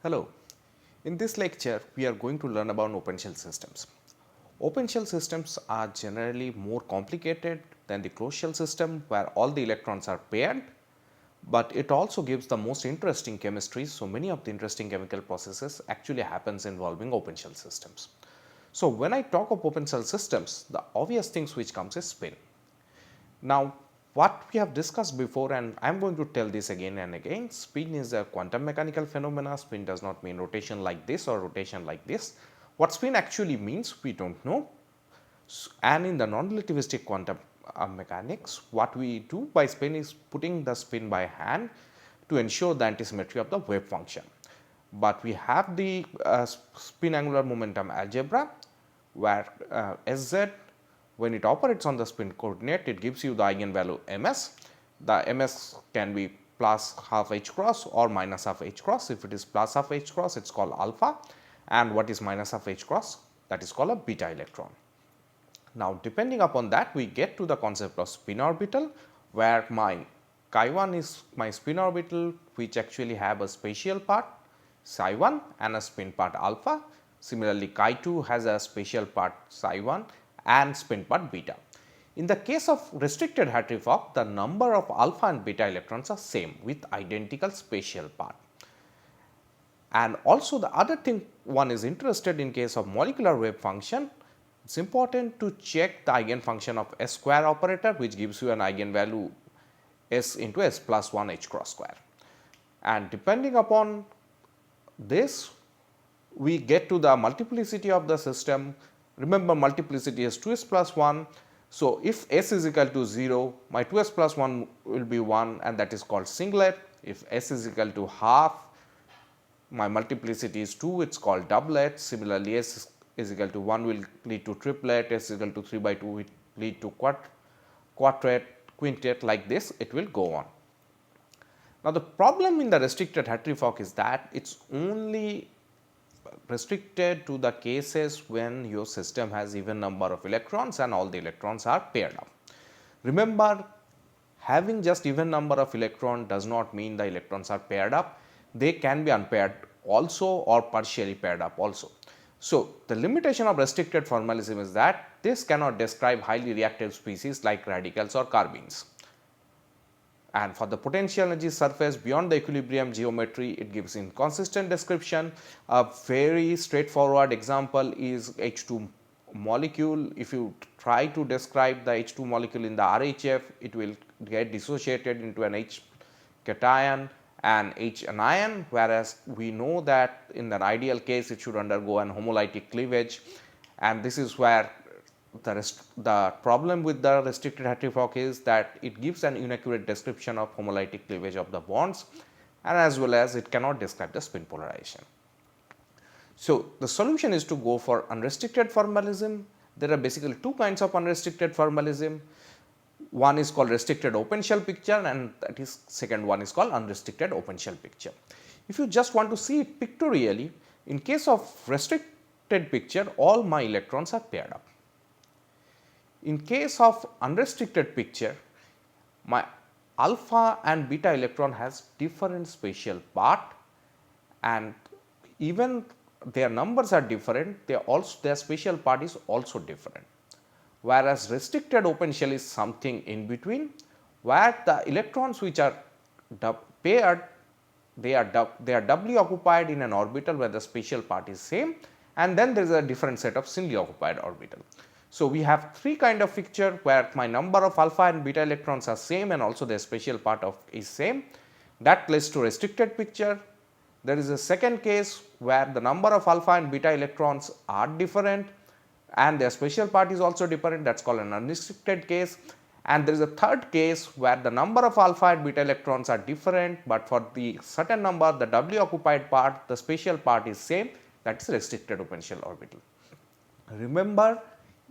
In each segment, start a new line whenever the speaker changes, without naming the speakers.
Hello. In this lecture, we are going to learn about open shell systems. Open shell systems are generally more complicated than the closed shell system where all the electrons are paired, but it also gives the most interesting chemistry. So many of the interesting chemical processes actually happens involving open shell systems. So when I talk of open shell systems, the obvious things which comes is spin. Now, what we have discussed before, and I am going to tell this again and again, spin is a quantum mechanical phenomena. Spin does not mean rotation like this or rotation like this. What spin actually means, we don't know. And in the non-relativistic quantum mechanics, what we do by spin is putting the spin by hand to ensure the antisymmetry of the wave function. But we have the spin angular momentum algebra where Sz, when it operates on the spin coordinate, it gives you the eigenvalue ms. The ms can be plus half h cross or minus half h cross. If it is plus half h cross, it is called alpha, and what is minus half h cross, that is called a beta electron. Now, depending upon that, we get to the concept of spin orbital, where my chi1 is my spin orbital, which actually have a spatial part psi 1 and a spin part alpha. Similarly, chi2 has a spatial part psi 1 and spin part beta. In the case of restricted Hartree-Fock, the number of alpha and beta electrons are same with identical spatial part. And also the other thing one is interested in case of molecular wave function, it is important to check the eigenfunction of S square operator, which gives you an eigenvalue S into S plus 1 h cross square. And depending upon this, we get to the multiplicity of the system. Remember, multiplicity is 2s plus 1. So, if S is equal to 0, my 2s plus 1 will be 1, and that is called singlet. If S is equal to half, my multiplicity is 2, it is called doublet. Similarly, S is equal to 1 will lead to triplet, S is equal to 3 by 2 will lead to quartet, quintet, like this it will go on. Now, the problem in the restricted Hartree-Fock is that it is only restricted to the cases when your system has even number of electrons and all the electrons are paired up. Remember, having just even number of electron does not mean the electrons are paired up. They can be unpaired also or partially paired up also. So, the limitation of restricted formalism is that this cannot describe highly reactive species like radicals or carbines. And for the potential energy surface beyond the equilibrium geometry, it gives inconsistent description. A very straightforward example is H2 molecule. If you try to describe the H2 molecule in the RHF, it will get dissociated into an H cation and H anion, whereas we know that in the ideal case it should undergo an homolytic cleavage, and this is where the problem with the restricted Hartree-Fock is that it gives an inaccurate description of homolytic cleavage of the bonds, and as well as it cannot describe the spin polarization. So, the solution is to go for unrestricted formalism. There are basically two kinds of unrestricted formalism. One is called restricted open shell picture, and that is second one is called unrestricted open shell picture. If you just want to see it pictorially, in case of restricted picture, all my electrons are paired up. In case of unrestricted picture, my alpha and beta electron has different spatial part, and even their numbers are different, their spatial part is also different. Whereas restricted open shell is something in between, where the electrons which are paired, they are doubly occupied in an orbital where the spatial part is same, and then there is a different set of singly occupied orbital. So, we have three kind of picture where my number of alpha and beta electrons are same and also their spatial part of is same. That leads to restricted picture. There is a second case where the number of alpha and beta electrons are different and their spatial part is also different, that is called an unrestricted case. And there is a third case where the number of alpha and beta electrons are different, but for the certain number the doubly occupied part, the spatial part is same, that is restricted open shell orbital. Remember,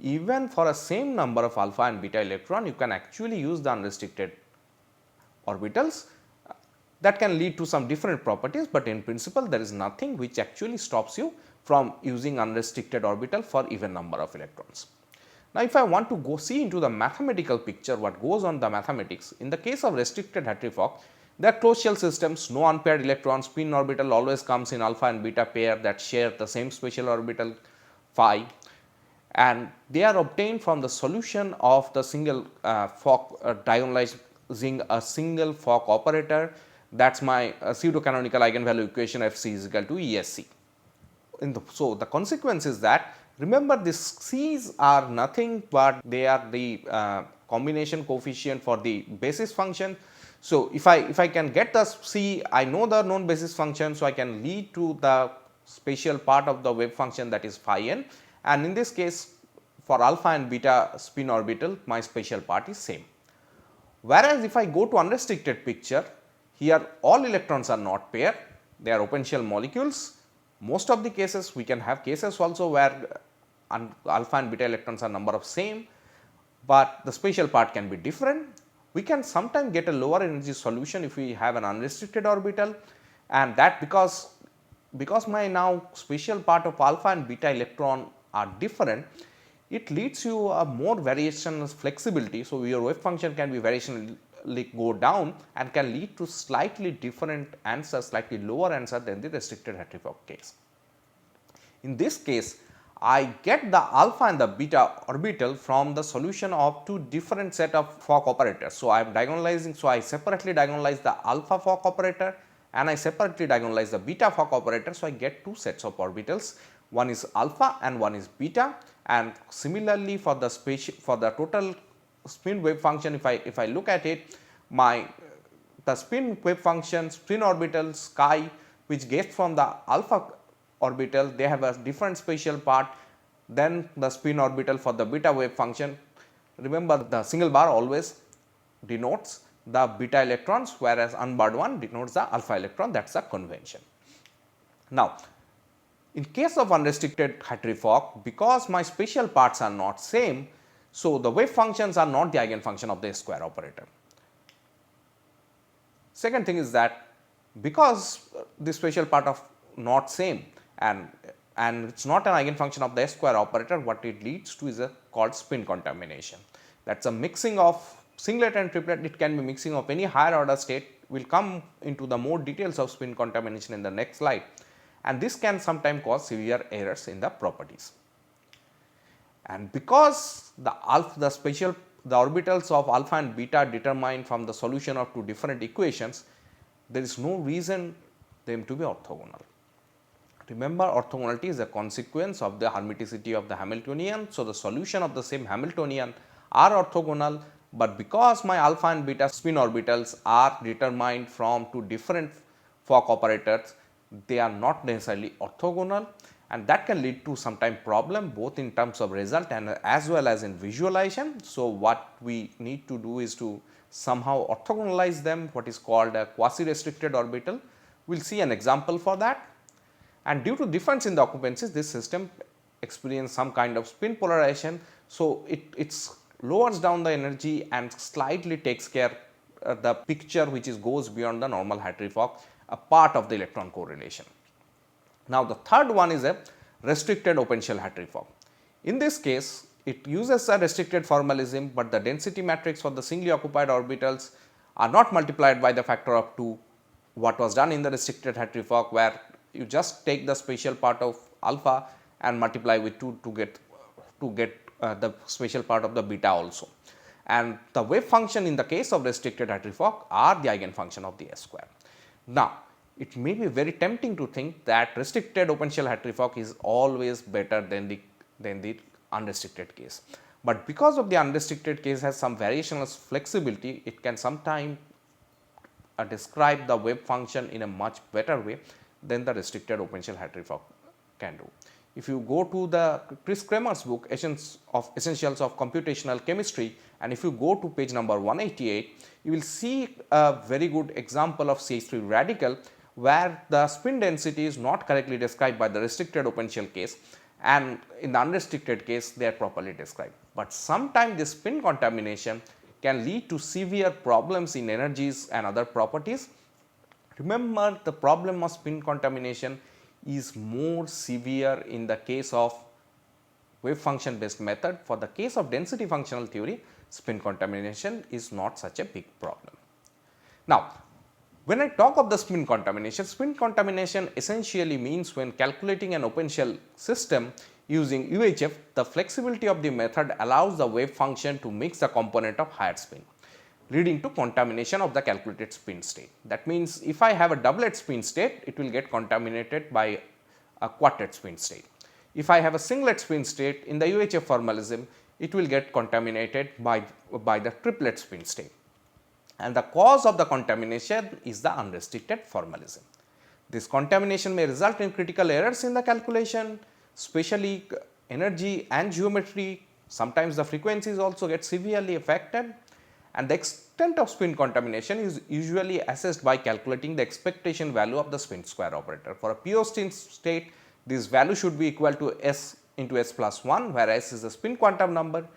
even for a same number of alpha and beta electron, you can actually use the unrestricted orbitals. That can lead to some different properties, but in principle there is nothing which actually stops you from using unrestricted orbital for even number of electrons. Now, if I want to go see into the mathematical picture what goes on the mathematics, in the case of restricted Hartree-Fock, They are closed shell systems, no unpaired electrons, spin orbital always comes in alpha and beta pair that share the same special orbital phi, and they are obtained from the solution of the single Fock diagonalizing a single Fock operator. That is my pseudo canonical eigenvalue equation Fc is equal to ESC. So, the consequence is that remember these C's are nothing but they are the combination coefficient for the basis function. So, if I can get the C, I know the known basis function, so I can lead to the spatial part of the wave function, that is phi n, and in this case for alpha and beta spin orbital my spatial part is same. Whereas, if I go to unrestricted picture, here all electrons are not paired, they are open shell molecules. Most of the cases we can have cases also where alpha and beta electrons are number of same, but the spatial part can be different. We can sometimes get a lower energy solution if we have an unrestricted orbital, and that because my now spatial part of alpha and beta electron are different, it leads you a more variational flexibility. So, your wave function can be variationally go down and can lead to slightly different answer, slightly lower answer than the restricted Hartree-Fock case. In this case, I get the alpha and the beta orbital from the solution of two different set of Fock operators. So, I am diagonalizing, so I separately diagonalize the alpha Fock operator and I separately diagonalize the beta Fock operator. So, I get two sets of orbitals, one is alpha and one is beta, and similarly for the total spin wave function, if I look at it, the spin wave function, spin orbitals chi, which gets from the alpha orbital, they have a different spatial part than the spin orbital for the beta wave function. Remember, the single bar always denotes the beta electrons, whereas unbarred one denotes the alpha electron, that is the convention. Now, in case of unrestricted Hartree-Fock, because my spatial parts are not same, so the wave functions are not the eigenfunction of the square operator. Second thing is that because the spatial part of not same and it is not an eigenfunction of the S square operator, what it leads to is called spin contamination. That is a mixing of singlet and triplet, it can be mixing of any higher order state. We will come into the more details of spin contamination in the next slide, and this can sometimes cause severe errors in the properties. And because the orbitals of alpha and beta are determined from the solution of two different equations, there is no reason them to be orthogonal. Remember, orthogonality is a consequence of the hermiticity of the Hamiltonian. So, the solution of the same Hamiltonian are orthogonal, but because my alpha and beta spin orbitals are determined from two different Fock operators, they are not necessarily orthogonal, and that can lead to sometime problem both in terms of result and as well as in visualization. So, what we need to do is to somehow orthogonalize them, what is called a quasi restricted orbital. We will see an example for that, and due to difference in the occupancies, this system experience some kind of spin polarization. So, it lowers down the energy and slightly takes care the picture which goes beyond the normal Hartree-Fock, a part of the electron correlation. Now, the third one is a restricted open shell Hartree-Fock. In this case, it uses a restricted formalism, but the density matrix for the singly occupied orbitals are not multiplied by the factor of 2, what was done in the restricted Hartree-Fock, where you just take the spatial part of alpha and multiply with 2 to get the spatial part of the beta also. And the wave function in the case of restricted Hartree-Fock are the eigenfunction of the S square. Now, it may be very tempting to think that restricted open shell Hartree-Fock is always better than the unrestricted case, but because of the unrestricted case has some variational flexibility, it can sometimes describe the wave function in a much better way than the restricted open shell Hartree-Fock can do. If you go to the Chris Kramer's book Essentials of Computational Chemistry, and if you go to page number 188, you will see a very good example of CH3 radical where the spin density is not correctly described by the restricted open shell case, and in the unrestricted case they are properly described. But sometimes this spin contamination can lead to severe problems in energies and other properties. Remember, the problem of spin contamination is more severe in the case of wave function based method. For the case of density functional theory, spin contamination is not such a big problem. Now, When I talk of the spin contamination essentially means when calculating an open shell system using UHF, the flexibility of the method allows the wave function to mix the component of higher spin, leading to contamination of the calculated spin state. That means if I have a doublet spin state, it will get contaminated by a quartet spin state. If I have a singlet spin state in the UHF formalism, it will get contaminated by the triplet spin state. And the cause of the contamination is the unrestricted formalism. This contamination may result in critical errors in the calculation, especially energy and geometry. Sometimes the frequencies also get severely affected, and the extent of spin contamination is usually assessed by calculating the expectation value of the spin square operator. For a pure spin state, this value should be equal to S into S plus 1, where S is the spin quantum number.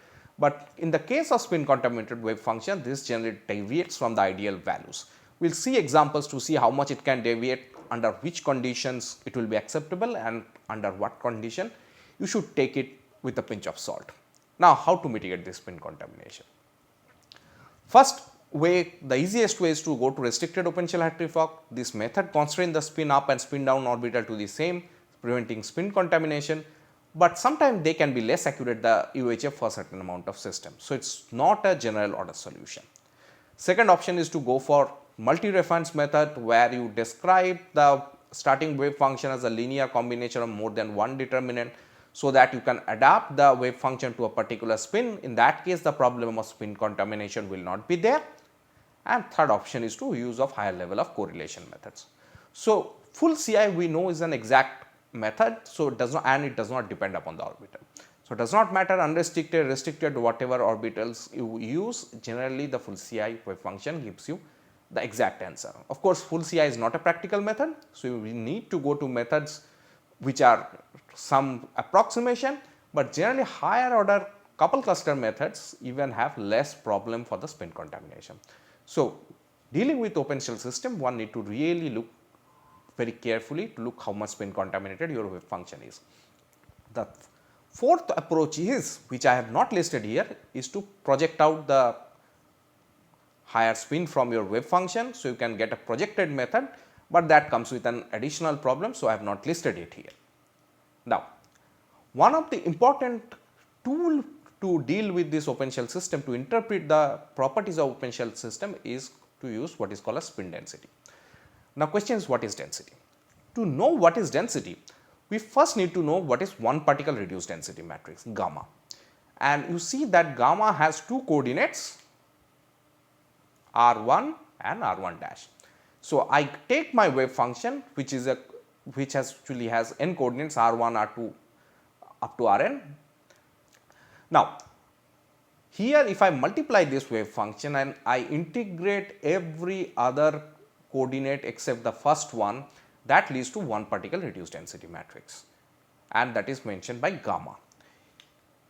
But in the case of spin contaminated wave function, this generally deviates from the ideal values. We will see examples to see how much it can deviate, under which conditions it will be acceptable, and under what condition you should take it with a pinch of salt. Now, how to mitigate this spin contamination? First way, the easiest way is to go to restricted open shell Hartree-Fock. This method constrains the spin up and spin down orbital to the same, preventing spin contamination. But sometimes they can be less accurate the UHF for certain amount of system. So, it is not a general order solution. Second option is to go for multi-reference method, where you describe the starting wave function as a linear combination of more than one determinant, so that you can adapt the wave function to a particular spin. In that case, the problem of spin contamination will not be there. And third option is to use of higher level of correlation methods. So, full CI we know is an exact method, so it does not depend upon the orbital. So, it does not matter unrestricted, restricted, whatever orbitals you use, generally the full CI wave function gives you the exact answer. Of course, full CI is not a practical method, so we need to go to methods which are some approximation, but generally higher order couple cluster methods even have less problem for the spin contamination. So, dealing with open shell system, one need to really look very carefully to look how much spin contaminated your wave function is. The fourth approach is, which I have not listed here, is to project out the higher spin from your wave function. So, you can get a projected method, but that comes with an additional problem. So, I have not listed it here. Now, one of the important tool to deal with this open shell system, to interpret the properties of open shell system, is to use what is called a spin density. Now, question is, what is density? To know what is density, we first need to know what is one particle reduced density matrix, gamma. And you see that gamma has two coordinates, R1 and R1 dash. So, I take my wave function, which actually has n coordinates, R1, R2 up to Rn. Now, here if I multiply this wave function and I integrate every other coordinate except the first one, that leads to one particle reduced density matrix, and that is mentioned by gamma.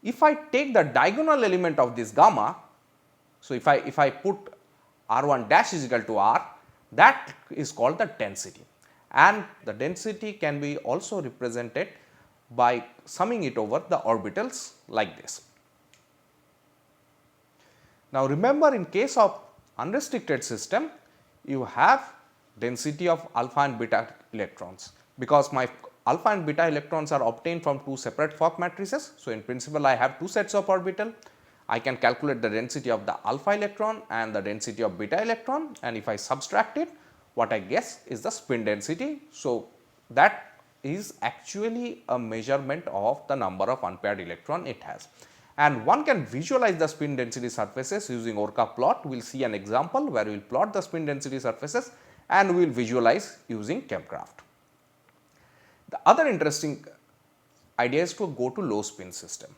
If I take the diagonal element of this gamma, so if I put R1 dash is equal to R, that is called the density, and the density can be also represented by summing it over the orbitals like this. Now, remember, in case of unrestricted system, you have density of alpha and beta electrons, because my alpha and beta electrons are obtained from two separate Fock matrices. So, in principle I have two sets of orbital. I can calculate the density of the alpha electron and the density of beta electron, and if I subtract it, what I guess is the spin density. So, that is actually a measurement of the number of unpaired electron it has. And one can visualize the spin density surfaces using Orca plot. We will see an example where we will plot the spin density surfaces and we will visualize using Chemcraft. The other interesting idea is to go to low spin system.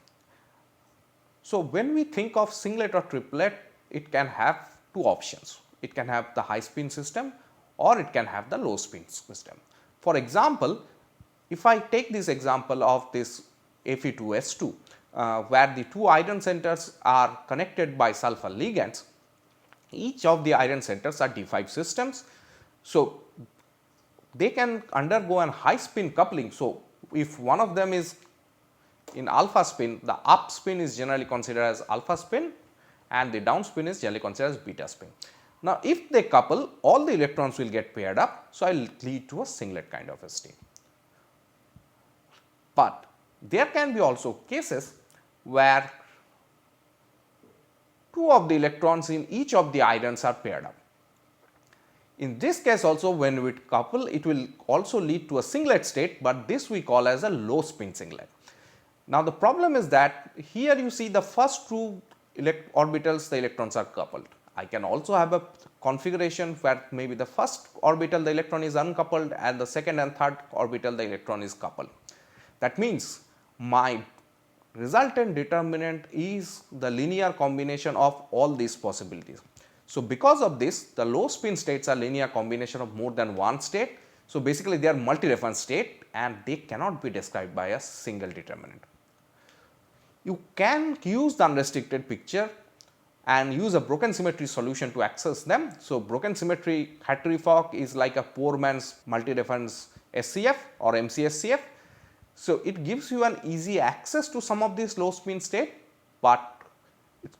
So, when we think of singlet or triplet, it can have two options. It can have the high spin system or it can have the low spin system. For example, if I take this example of this Fe2S2, where the two iron centers are connected by sulfur ligands, each of the iron centers are D5 systems. So, they can undergo an high spin coupling. So, if one of them is in alpha spin, the up spin is generally considered as alpha spin and the down spin is generally considered as beta spin. Now, if they couple, all the electrons will get paired up, so I will lead to a singlet kind of a state. But there can be also cases where two of the electrons in each of the irons are paired up. In this case also, when we couple, it will also lead to a singlet state, but this we call as a low spin singlet. Now, the problem is that here you see the first two orbitals, the electrons are coupled. I can also have a configuration where maybe the first orbital the electron is uncoupled and the second and third orbital the electron is coupled. That means my resultant determinant is the linear combination of all these possibilities. So, because of this, the low spin states are linear combination of more than one state. So, basically they are multi-reference state and they cannot be described by a single determinant. You can use the unrestricted picture and use a broken symmetry solution to access them. So, broken symmetry Hartree-Fock is like a poor man's multi-reference SCF or MCSCF. So, it gives you an easy access to some of these low spin state, but it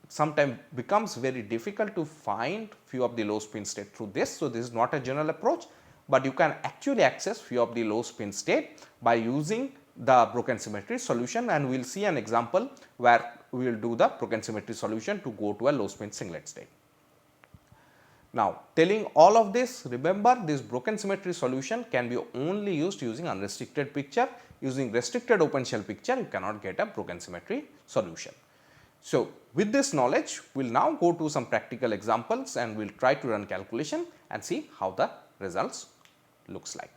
sometimes becomes very difficult to find few of the low spin state through this. So, this is not a general approach, but you can actually access few of the low spin state by using the broken symmetry solution, and we will see an example where we will do the broken symmetry solution to go to a low spin singlet state. Now, telling all of this, remember this broken symmetry solution can be only used using unrestricted picture. Using restricted open shell picture, you cannot get a broken symmetry solution. So, with this knowledge, we will now go to some practical examples and we will try to run calculation and see how the results looks like.